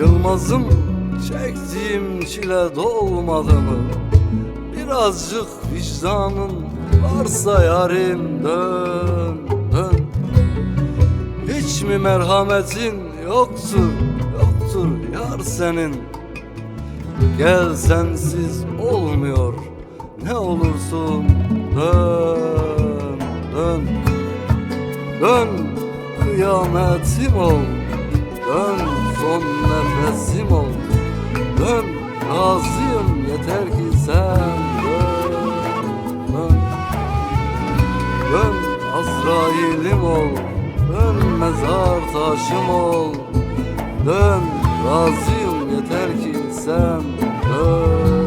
Yılmaz'ım, çektiğim çile dolmadı mı? Birazcık vicdanın varsa yarim, dön, dön. Hiç mi merhametin yoktur, yoktur yar senin? Gel, sensiz olmuyor, ne olursun dön, dön. Dön, kıyametim ol, dön, son nefesim ol. Dön, razıyım, yeter ki sen dön, dön. Dön, Azrail'im ol, dön, mezar taşım ol. Dön, razıyım, yeter ki sen dön.